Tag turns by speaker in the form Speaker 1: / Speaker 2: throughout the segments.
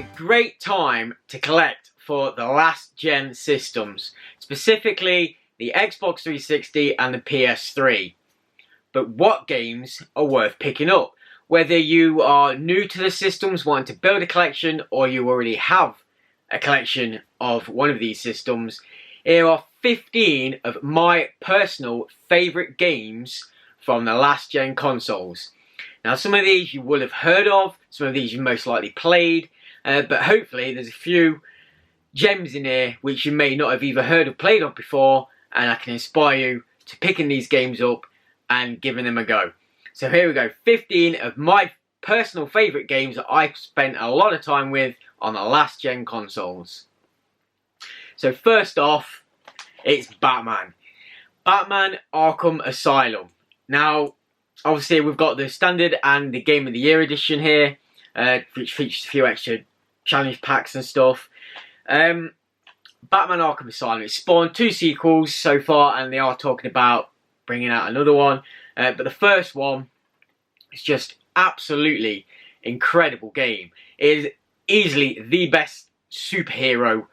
Speaker 1: a great time to collect for the last gen systems, specifically the Xbox 360 and the PS3. But what games are worth picking up? Whether you are new to the systems, wanting to build a collection, or you already have a collection of one of these systems, here are 15 of my personal favourite games from the last gen consoles. Now, some of these you will have heard of, some of these you most likely played, but hopefully there's a few gems in here which you may not have either heard or played of before, and I can inspire you to picking these games up and giving them a go. So here we go, 15 of my personal favourite games that I spent a lot of time with on the last gen consoles. So first off, it's Batman. Batman Arkham Asylum. Now, obviously we've got the standard and the Game of the Year edition here, which features a few extra challenge packs and stuff. Batman Arkham Asylum, it's spawned 2 sequels so far, and they are talking about bringing out another one. But the first one is just absolutely incredible game. It is easily the best superhero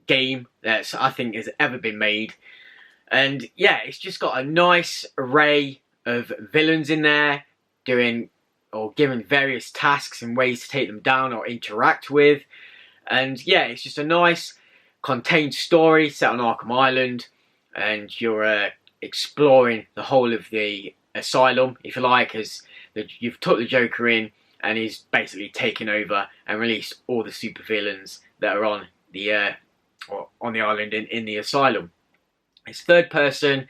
Speaker 1: game that I think has ever been made. And yeah, it's just got a nice array of villains in there, doing or given various tasks and ways to take them down or interact with. And yeah, it's just a nice contained story set on Arkham Island, and you're exploring the whole of the asylum, if you like, as you've took the Joker in and he's basically taken over and released all the supervillains that are on the island in the asylum. It's third person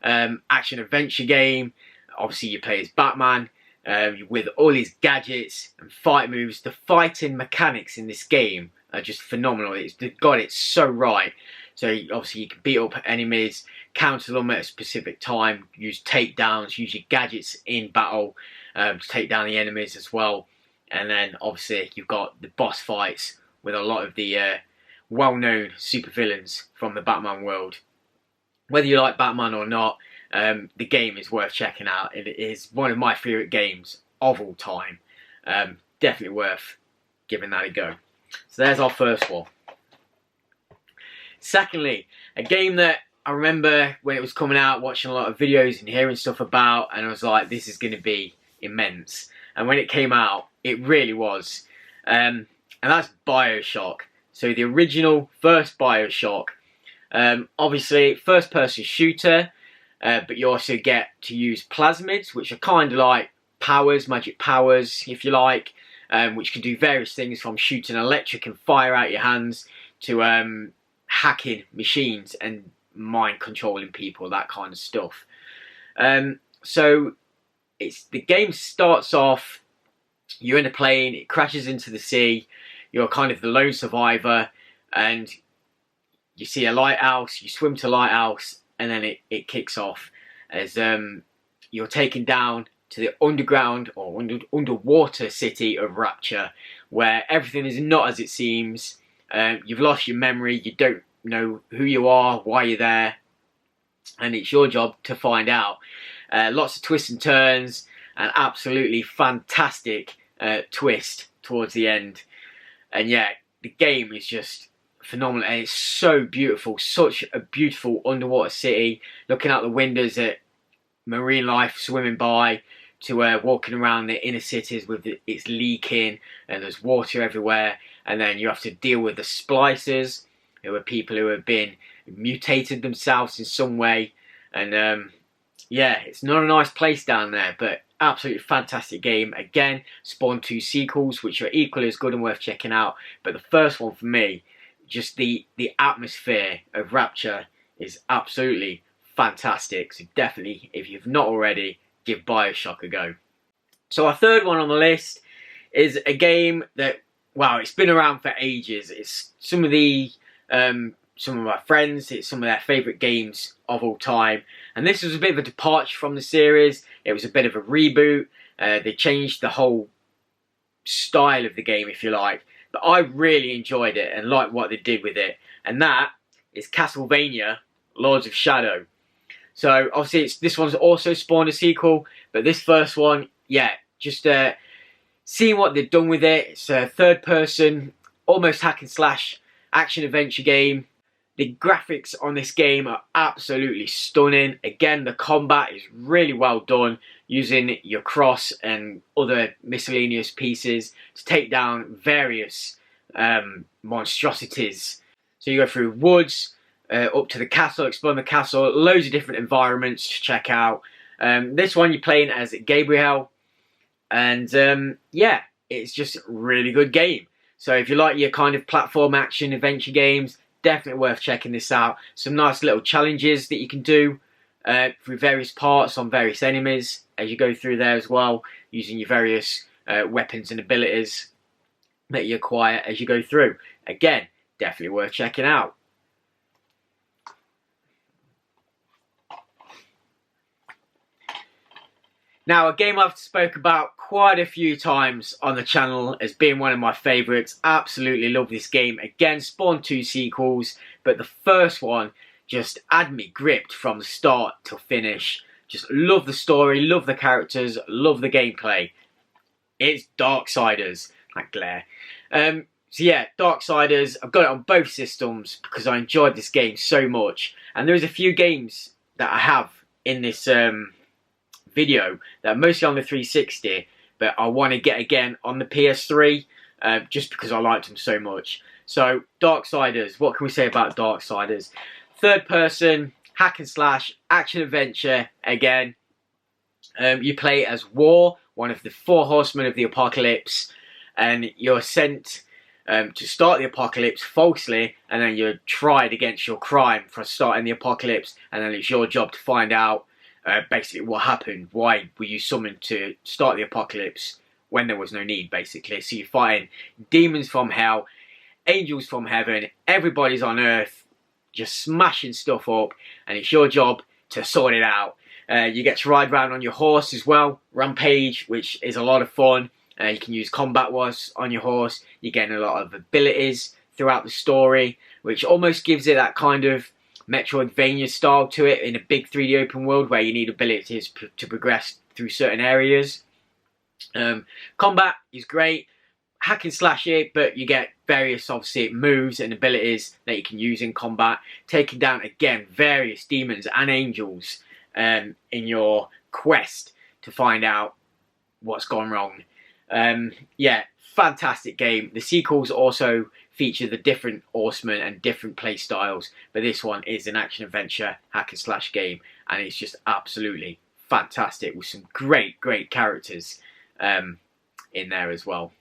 Speaker 1: action adventure game. Obviously you play as Batman with all his gadgets and fight moves. The fighting mechanics in this game are just phenomenal. They've got it so right. So obviously you can beat up enemies, counter them at a specific time, use takedowns, use your gadgets in battle to take down the enemies as well. And then obviously you've got the boss fights with a lot of the well-known supervillains from the Batman world. Whether you like Batman or not, the game is worth checking out. It is one of my favourite games of all time. Definitely worth giving that a go. So there's our first one. Secondly, a game that I remember when it was coming out, watching a lot of videos and hearing stuff about, and I was like, this is going to be immense. And when it came out, it really was. And that's Bioshock. So the original first Bioshock. Obviously, first person shooter, but you also get to use plasmids, which are kind of like powers, magic powers, if you like, which can do various things from shooting electric and fire out your hands to hacking machines and mind controlling people, that kind of stuff. So the game starts off, you're in a plane, it crashes into the sea, you're kind of the lone survivor, and you see a lighthouse, you swim to the lighthouse, and then it kicks off as you're taken down to the underground or underwater city of Rapture, where everything is not as it seems. You've lost your memory, you don't know who you are, why you're there, and it's your job to find out. Lots of twists and turns, an absolutely fantastic twist towards the end. And yeah, the game is just phenomenal, and it's so beautiful. Such a beautiful underwater city, looking out the windows at marine life swimming by, to walking around the inner cities with it's leaking and there's water everywhere. And then you have to deal with the splicers, who are people who have been mutated themselves in some way. And yeah, it's not a nice place down there, but absolutely fantastic game. Again, spawned 2 sequels, which are equally as good and worth checking out. But the first one for me, just the atmosphere of Rapture is absolutely fantastic. So definitely, if you've not already, give Bioshock a go. So our third one on the list is a game that, wow, it's been around for ages. It's some of my friends, it's some of their favourite games of all time. And this was a bit of a departure from the series. It was a bit of a reboot. They changed the whole style of the game, if you like. But I really enjoyed it and liked what they did with it. And that is Castlevania Lords of Shadow. So obviously this one's also spawned a sequel, but this first one, yeah, just seeing what they've done with it. It's a third person, almost hack and slash action adventure game. The graphics on this game are absolutely stunning. Again, the combat is really well done, using your cross and other miscellaneous pieces to take down various monstrosities. So you go through woods, up to the castle, exploring the castle, loads of different environments to check out. This one you're playing as Gabriel, and yeah, it's just a really good game. So if you like your kind of platform action adventure games, definitely worth checking this out. Some nice little challenges that you can do through various parts on various enemies as you go through there as well, using your various weapons and abilities that you acquire as you go through. Again, definitely worth checking out. Now, a game I've spoke about quite a few times on the channel as being one of my favourites. Absolutely love this game. Again, spawned 2 sequels, but the first one just had me gripped from the start to finish. Just love the story, love the characters, love the gameplay. It's Darksiders. Like glare. So yeah, Darksiders, I've got it on both systems because I enjoyed this game so much. And there's a few games that I have in this video that are mostly on the 360, but I want to get again on the PS3 just because I liked them so much. So Darksiders, what can we say about Darksiders? Third person, hack and slash, action adventure again. You play as War, one of the 4 horsemen of the apocalypse, and you're sent to start the apocalypse falsely, and then you're tried against your crime for starting the apocalypse, and then it's your job to find out basically what happened. Why were you summoned to start the apocalypse when there was no need, basically? So you're fighting demons from hell, angels from heaven, everybody's on earth, just smashing stuff up, and it's your job to sort it out. You get to ride around on your horse as well, Rampage, which is a lot of fun. You can use combat was on your horse. You're getting a lot of abilities throughout the story, which almost gives it that kind of Metroidvania style to it in a big 3D open world where you need abilities to progress through certain areas. Combat is great, hack and slash it, but you get various obviously moves and abilities that you can use in combat, taking down again various demons and angels in your quest to find out what's gone wrong. Yeah, fantastic game. The sequels also feature the different horsemen and different play styles, but this one is an action adventure hack and slash game, and it's just absolutely fantastic with some great characters in there as well.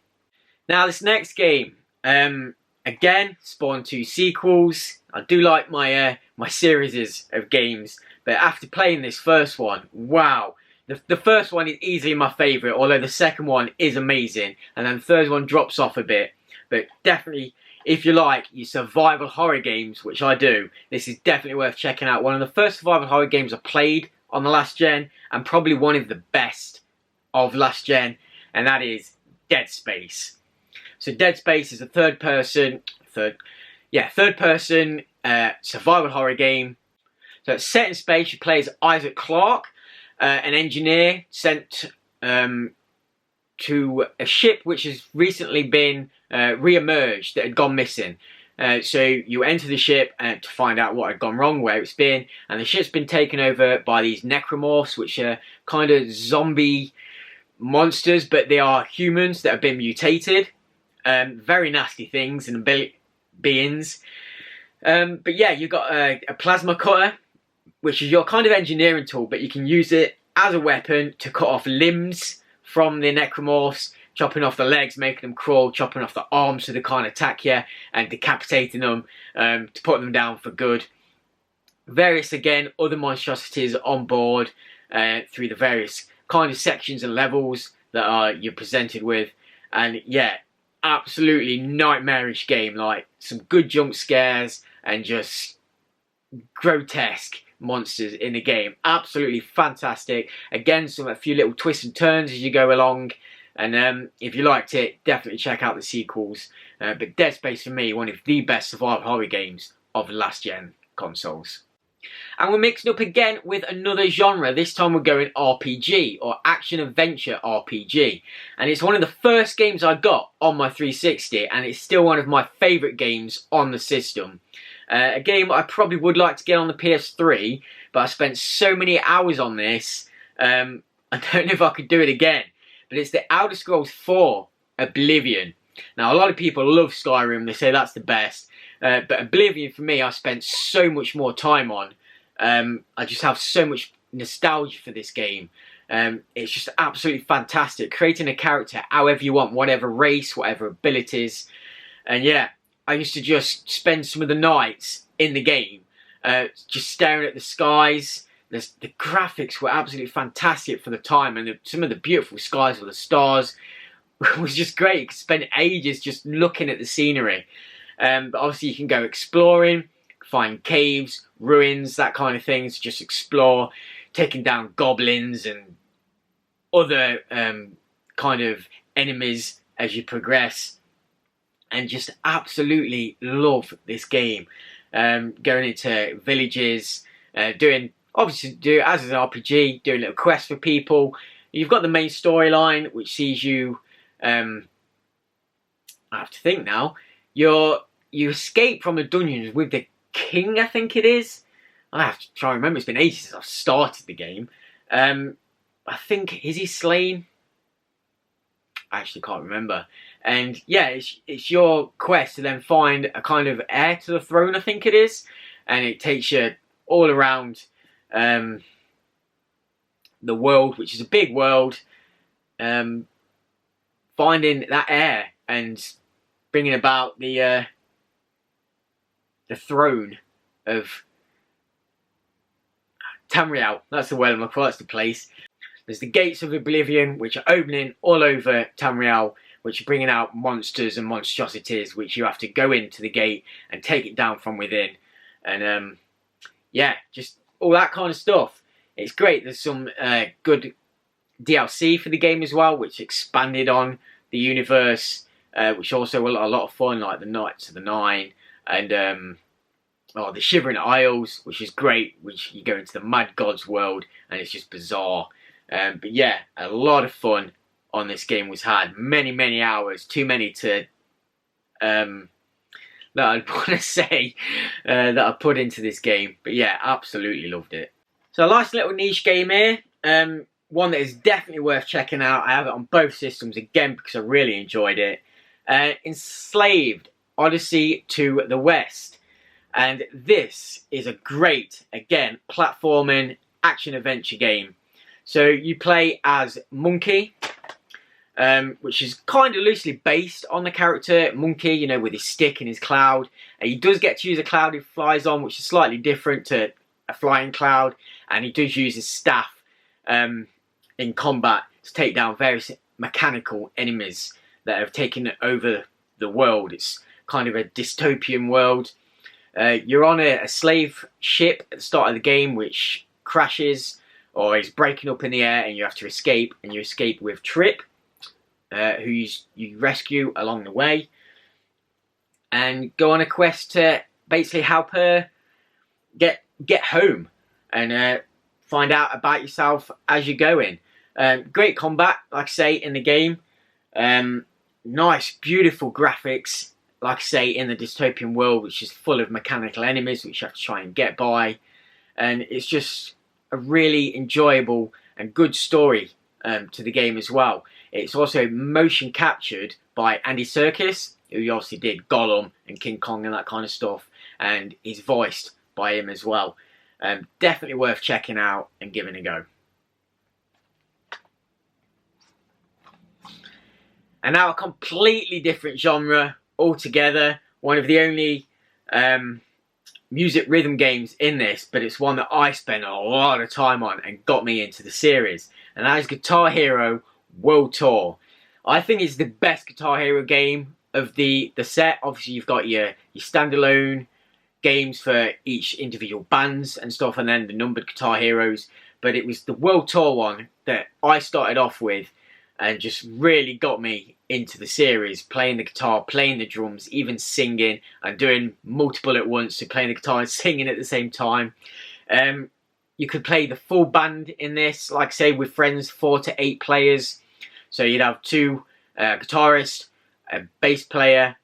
Speaker 1: Now this next game, again, spawned 2 sequels. I do like my my series of games, but after playing this first one, wow. The first one is easily my favourite, although the second one is amazing, and then the third one drops off a bit. But definitely, if you like your survival horror games, which I do, this is definitely worth checking out. One of the first survival horror games I played on the last gen, and probably one of the best of last gen, and that is Dead Space. So Dead Space is a third person survival horror game. So it's set in space. You play as Isaac Clarke, an engineer sent to a ship which has recently been re-emerged that had gone missing. So you enter the ship to find out what had gone wrong, where it's been, and the ship's been taken over by these necromorphs, which are kind of zombie monsters, but they are humans that have been mutated. Very nasty things and beings. But yeah, you've got a plasma cutter, which is your kind of engineering tool, but you can use it as a weapon to cut off limbs from the necromorphs, chopping off the legs, making them crawl, chopping off the arms so they can't attack you, and decapitating them to put them down for good. Various, again, other monstrosities on board through the various kind of sections and levels that you're presented with. And yeah, absolutely nightmarish game, like some good jump scares and just grotesque monsters in the game. Absolutely fantastic. Again, a few little twists and turns as you go along, and if you liked it, definitely check out the sequels. But Dead Space for me, one of the best survival horror games of the last gen consoles. And we're mixing up again with another genre. This time we're going RPG, or Action Adventure RPG. And it's one of the first games I got on my 360, and it's still one of my favourite games on the system. A game I probably would like to get on the PS3, but I spent so many hours on this, I don't know if I could do it again. But it's the Elder Scrolls 4 Oblivion. Now, a lot of people love Skyrim, they say that's the best. But Oblivion, for me, I spent so much more time on. I just have so much nostalgia for this game. It's just absolutely fantastic. Creating a character however you want, whatever race, whatever abilities. And yeah, I used to just spend some of the nights in the game, just staring at the skies. The graphics were absolutely fantastic for the time, and some of the beautiful skies with the stars was just great. You could spend ages just looking at the scenery. But obviously you can go exploring, find caves, ruins, that kind of things, just explore, taking down goblins and other kind of enemies as you progress. And just absolutely love this game. Going into villages, obviously do it as an RPG, doing little quests for people. You've got the main storyline, which sees you, I have to think now, you escape from the dungeons with the king, I think it is. I have to try and remember, it's been ages since I've started the game. I think, is he slain? I actually can't remember. And yeah, it's your quest to then find a kind of heir to the throne, I think it is. And it takes you all around the world, which is a big world. Finding that heir and bringing about the throne of Tamriel. That's the word I'm looking for, that's the place. There's the gates of Oblivion, which are opening all over Tamriel, which are bringing out monsters and monstrosities, which you have to go into the gate and take it down from within. And yeah, just all that kind of stuff. It's great. There's some good DLC for the game as well, which expanded on the universe, which also were a lot of fun, like the Knights of the Nine, and the Shivering Isles, which is great, which you go into the Mad God's world, and it's just bizarre. But yeah, a lot of fun on this game was had. Many hours, too many to that I'd want to say that I put into this game. But yeah, absolutely loved it. So a nice little niche game here. One that is definitely worth checking out. I have it on both systems again because I really enjoyed it. Enslaved Odyssey to the West. And this is a great, again, platforming action-adventure game. So you play as Monkey, which is kind of loosely based on the character Monkey, you know, with his stick and his cloud. And he does get to use a cloud he flies on, which is slightly different to a flying cloud. And he does use his staff in combat to take down various mechanical enemies that have taken over the world. It's kind of a dystopian world. You're on a slave ship at the start of the game, which crashes or is breaking up in the air, and you have to escape. And you escape with Trip, who you rescue along the way, and go on a quest to basically help her get home and find out about yourself as you're going. Great combat, like I say, in the game. Nice, beautiful graphics, like I say, in the dystopian world, which is full of mechanical enemies, which you have to try and get by. And it's just a really enjoyable and good story to the game as well. It's also motion captured by Andy Serkis, who obviously did Gollum and King Kong and that kind of stuff, and is voiced by him as well. Definitely worth checking out and giving a go. And now a completely different genre altogether. One of the only music rhythm games in this, but it's one that I spent a lot of time on and got me into the series. And that is Guitar Hero World Tour. I think it's the best Guitar Hero game of the set. Obviously you've got your standalone games for each individual bands and stuff, and then the numbered Guitar Heroes. But it was the World Tour one that I started off with and just really got me into the series, playing the guitar, playing the drums, even singing and doing multiple at once, so playing the guitar and singing at the same time. You could play the full band in this, like I say, with friends, 4 to 8 players. So you'd have 2 guitarists, a bass player,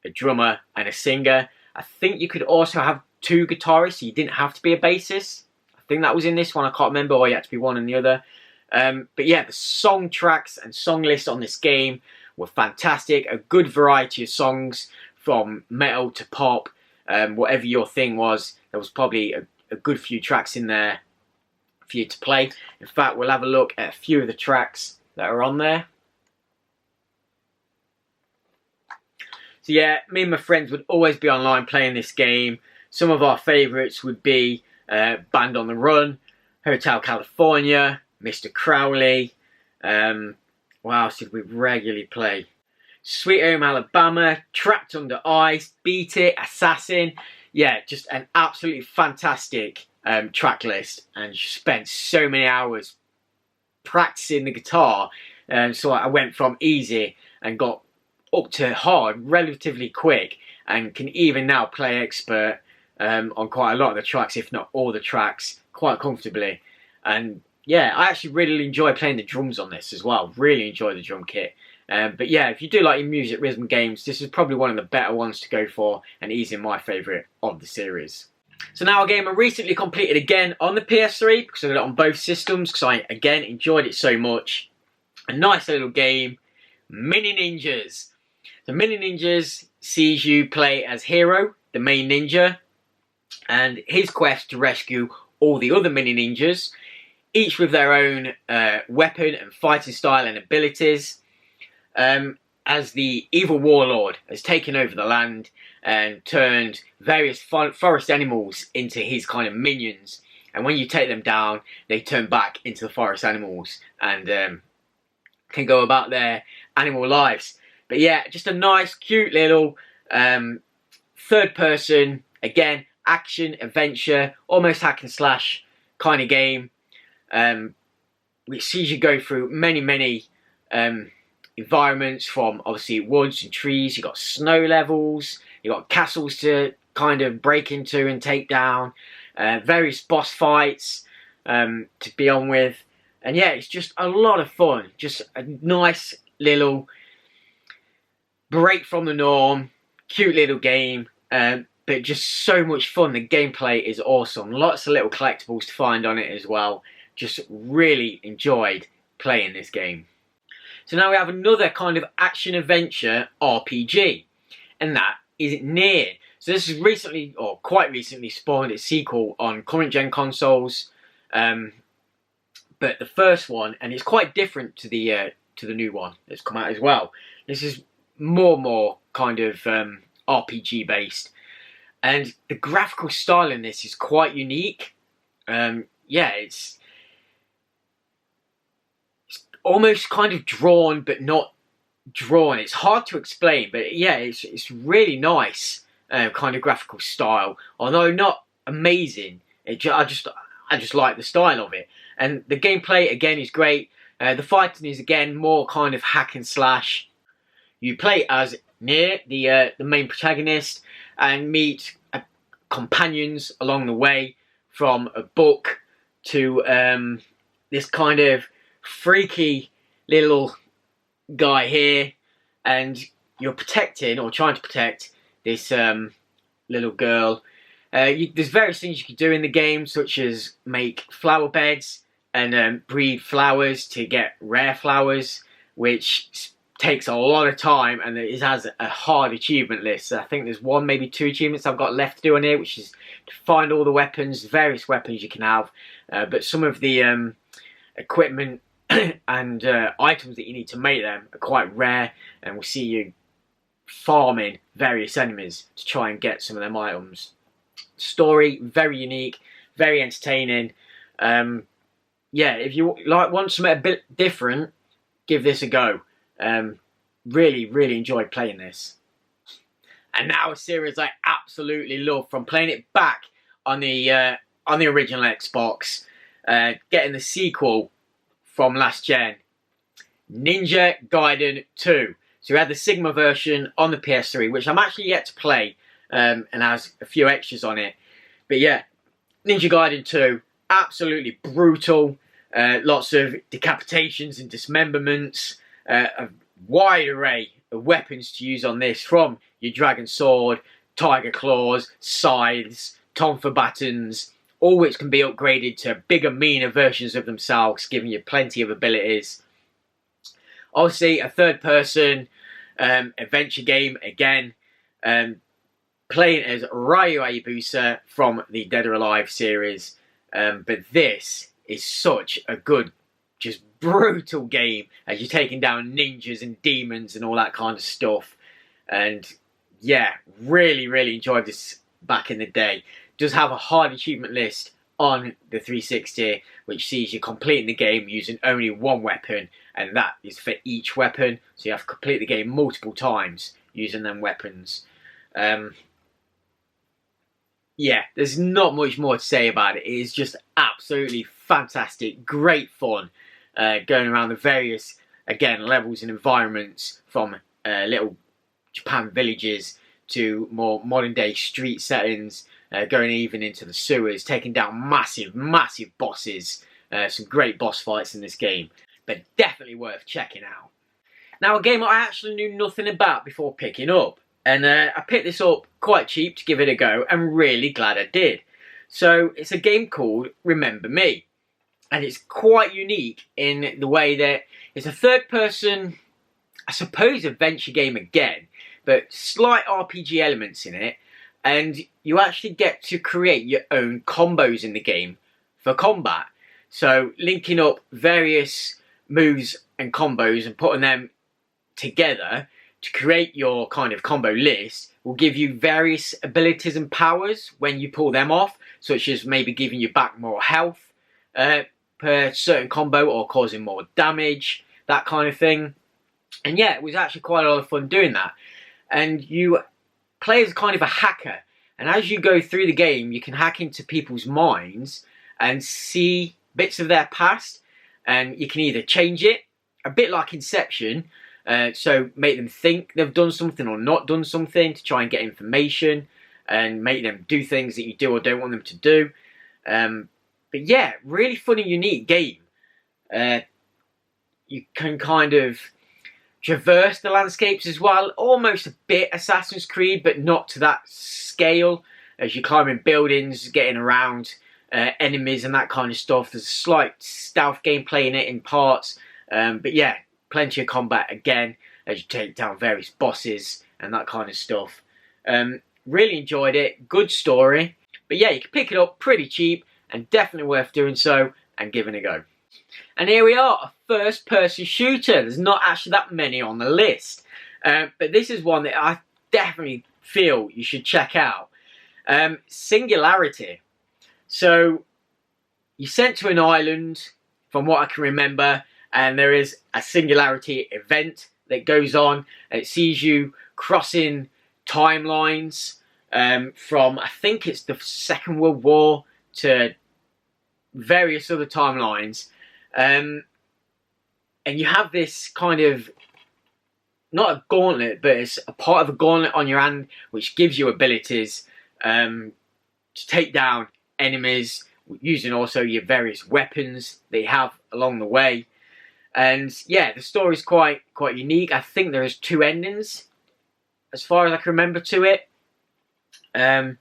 Speaker 1: a drummer, and a singer. I think you could also have 2 guitarists, so you didn't have to be a bassist. I think that was in this one, I can't remember, or you had to be one and the other. But yeah, the song tracks and song list on this game were fantastic. A good variety of songs, from metal to pop, whatever your thing was. There was probably a good few tracks in there for you to play. In fact, we'll have a look at a few of the tracks that are on there. So yeah, me and my friends would always be online playing this game. Some of our favourites would be Band on the Run, Hotel California, Mr. Crowley. What else did we regularly play? Sweet Home Alabama, Trapped Under Ice, Beat It, Assassin. Yeah, just an absolutely fantastic track list, and spent so many hours practicing the guitar. So I went from easy and got up to hard relatively quick, and can even now play expert on quite a lot of the tracks, if not all the tracks, quite comfortably. And yeah, I actually really enjoy playing the drums on this as well. Really enjoy the drum kit. But yeah, if you do like your music rhythm games, this is probably one of the better ones to go for, and easily my favourite of the series. So now a game I recently completed again on the PS3, because I did it on both systems, because I again enjoyed it so much. A nice little game, Mini Ninjas. The Mini Ninjas sees you play as Hero, the main ninja, and his quest to rescue all the other Mini Ninjas, each with their own weapon and fighting style and abilities. As the evil warlord has taken over the land and turned various forest animals into his kind of minions. And when you take them down, they turn back into the forest animals and can go about their animal lives. But yeah, just a nice, cute little third person, again, action, adventure, almost hack and slash kind of game. Which sees you go through many environments, from obviously woods and trees. You've got snow levels, you've got castles to kind of break into and take down, various boss fights to be on with. And yeah, it's just a lot of fun. Just a nice little break from the norm, cute little game, but just so much fun. The gameplay is awesome. Lots of little collectibles to find on it as well. Just really enjoyed playing this game. So now we have another kind of action-adventure RPG, and that is Nier. So this is recently, or quite recently, spawned its sequel on current-gen consoles. But the first one, and it's quite different to the new one that's come out as well. This is more kind of RPG based, and the graphical style in this is quite unique. Yeah, it's almost kind of drawn, but not drawn. It's hard to explain, but yeah, it's really nice kind of graphical style. Although not amazing, I just like the style of it. And the gameplay again is great. The fighting is again more kind of hack and slash. You play as Nier, the main protagonist, and meet companions along the way, from a book to this kind of freaky little guy here, and you're protecting, or trying to protect, this little girl. There's various things you can do in the game, such as make flower beds and breed flowers to get rare flowers, which takes a lot of time, and it has a hard achievement list. So I think there's 1, maybe 2 achievements I've got left to do on here, which is to find all the weapons, various weapons you can have, but some of the equipment and items that you need to make them are quite rare, and we'll see you farming various enemies to try and get some of them items. Story, very unique, very entertaining. Yeah, if you want something a bit different, give this a go. Really enjoyed playing this. And now a series I absolutely love, from playing it back on the original Xbox, getting the sequel from last gen, Ninja Gaiden 2. So we had the Sigma version on the PS3, which I'm actually yet to play, and has a few extras on it. But yeah, Ninja Gaiden 2, absolutely brutal. Lots of decapitations and dismemberments. A wide array of weapons to use on this, from your dragon sword, tiger claws, scythes, tonfa batons, all which can be upgraded to bigger, meaner versions of themselves, giving you plenty of abilities. Obviously, a third-person adventure game again, playing as Ryu Hayabusa from the Dead or Alive series. But this is such a good, just brutal game as you're taking down ninjas and demons and all that kind of stuff. And yeah, really, really enjoyed this back in the day. Does have a hard achievement list on the 360, which sees you completing the game using only one weapon, and that is for each weapon. So you have to complete the game multiple times using them weapons. Yeah, there's not much more to say about it. It is just absolutely fantastic, great fun, going around the various, again, levels and environments, from little Japan villages to more modern day street settings, going even into the sewers, taking down massive, massive bosses. Some great boss fights in this game, but definitely worth checking out. Now, a game I actually knew nothing about before picking up, and I picked this up quite cheap to give it a go, and really glad I did. So it's a game called Remember Me, and it's quite unique in the way that it's a third-person, I suppose, adventure game again, but slight RPG elements in it, and you actually get to create your own combos in the game for combat. So linking up various moves and combos and putting them together to create your kind of combo list will give you various abilities and powers when you pull them off, such as maybe giving you back more health per certain combo, or causing more damage, that kind of thing. And yeah, it was actually quite a lot of fun doing that. And you play as kind of a hacker, and as you go through the game, you can hack into people's minds and see bits of their past, and you can either change it, a bit like Inception, so make them think they've done something or not done something to try and get information and make them do things that you do or don't want them to do. But yeah, really fun and unique game. You can kind of traverse the landscapes as well, almost a bit Assassin's Creed, but not to that scale, as you're climbing buildings, getting around enemies and that kind of stuff. There's a slight stealth gameplay in it in parts, but yeah, plenty of combat again as you take down various bosses and that kind of stuff. Really enjoyed it, good story, but yeah, you can pick it up pretty cheap and definitely worth doing so and giving it a go. And here we are, a first-person shooter. There's not actually that many on the list, but this is one that I definitely feel you should check out. Singularity. So you're sent to an island, from what I can remember, and there is a Singularity event that goes on. It sees you crossing timelines from, I think it's the Second World War to various other timelines. And you have this kind of, not a gauntlet, but it's a part of a gauntlet on your hand which gives you abilities to take down enemies, using also your various weapons that you have along the way. And yeah, the story's quite unique. I think there is 2 endings, as far as I can remember, to it. But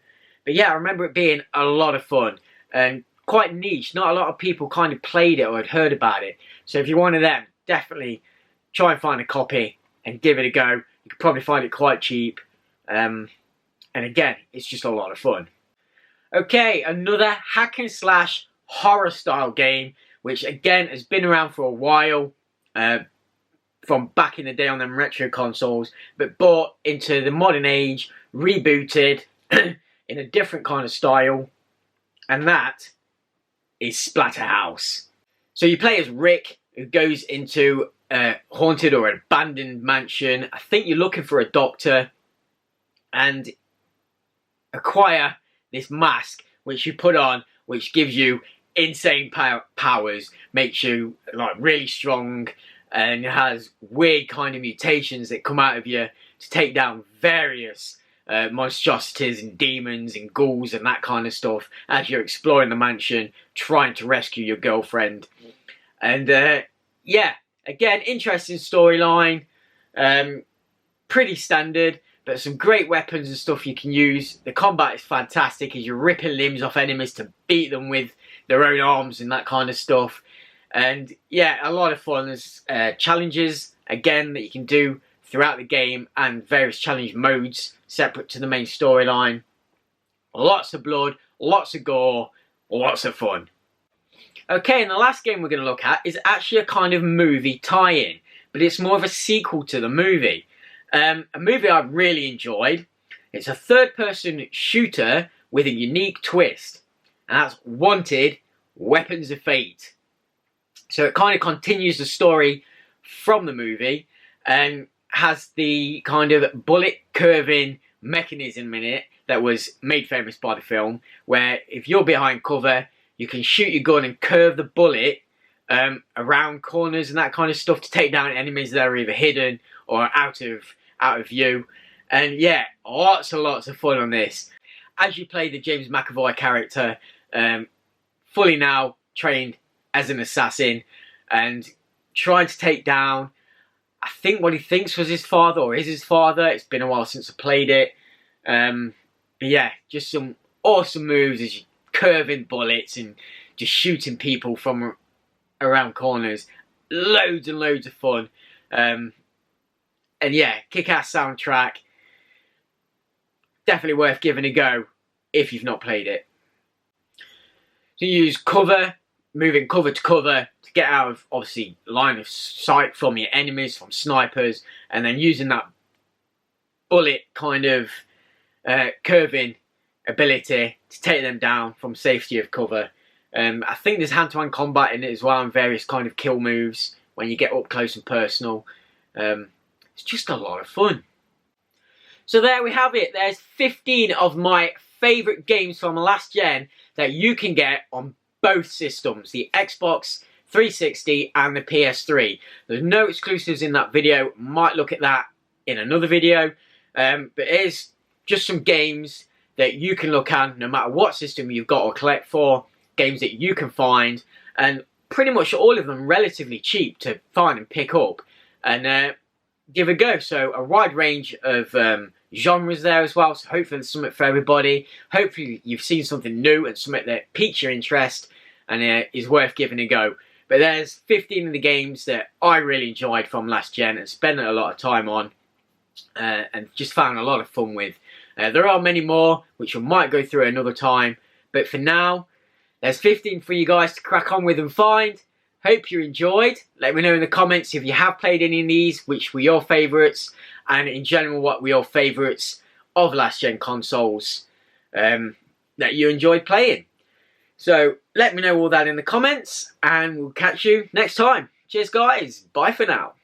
Speaker 1: yeah, I remember it being a lot of fun and quite niche. Not a lot of people kind of played it or had heard about it. So if you're one of them, definitely try and find a copy and give it a go. You could probably find it quite cheap. And again, it's just a lot of fun. Okay, another hack and slash horror style game, which again has been around for a while, from back in the day on them retro consoles, but brought into the modern age, rebooted in a different kind of style, and that is Splatterhouse. So you play as Rick, who goes into a haunted or abandoned mansion. I think you're looking for a doctor, and acquire this mask which you put on, which gives you insane powers, makes you like really strong, and it has weird kind of mutations that come out of you to take down various monstrosities and demons and ghouls and that kind of stuff as you're exploring the mansion, trying to rescue your girlfriend. And yeah, again, interesting storyline, pretty standard, but some great weapons and stuff you can use. The combat is fantastic as you're ripping limbs off enemies to beat them with their own arms and that kind of stuff. And yeah, a lot of fun. There's challenges, again, that you can do throughout the game, and various challenge modes separate to the main storyline. Lots of blood, lots of gore, lots of fun. Okay, and the last game we're going to look at is actually a kind of movie tie-in, but it's more of a sequel to the movie. A movie I really enjoyed. It's a third-person shooter with a unique twist, and that's Wanted: Weapons of Fate. So it kind of continues the story from the movie and has the kind of bullet curving mechanism in it that was made famous by the film, where if you're behind cover, you can shoot your gun and curve the bullet around corners and that kind of stuff to take down enemies that are either hidden or out of view. And yeah, lots and lots of fun on this. As you play the James McAvoy character, fully now trained as an assassin and trying to take down, I think, what he thinks was his father or is his father. It's been a while since I played it. But yeah, just some awesome moves as you're curving bullets and just shooting people from around corners. Loads and loads of fun. And yeah, kick-ass soundtrack. Definitely worth giving a go if you've not played it. So you use cover, moving cover to cover to get out of, obviously, line of sight from your enemies, from snipers, and then using that bullet kind of curving ability to take them down from safety of cover. I think there's hand-to-hand combat in it as well, and various kind of kill moves when you get up close and personal. It's just a lot of fun. So there we have it. There's 15 of my favourite games from last gen that you can get on both systems, the Xbox 360 and the PS3. There's no exclusives in that video. Might look at that in another video. But here's just some games that you can look at no matter what system you've got or collect for. Games that you can find, and pretty much all of them relatively cheap to find and pick up and give a go. So a wide range of genres there as well, so hopefully there's something for everybody. Hopefully you've seen something new and something that piques your interest and is worth giving a go. But there's 15 of the games that I really enjoyed from last gen and spent a lot of time on and just found a lot of fun with. There are many more which I might go through another time, but for now there's 15 for you guys to crack on with and find. Hope you enjoyed. Let me know in the comments if you have played any of these, which were your favourites, and in general what were your favourites of last gen consoles that you enjoyed playing. So let me know all that in the comments, and we'll catch you next time. Cheers guys, bye for now.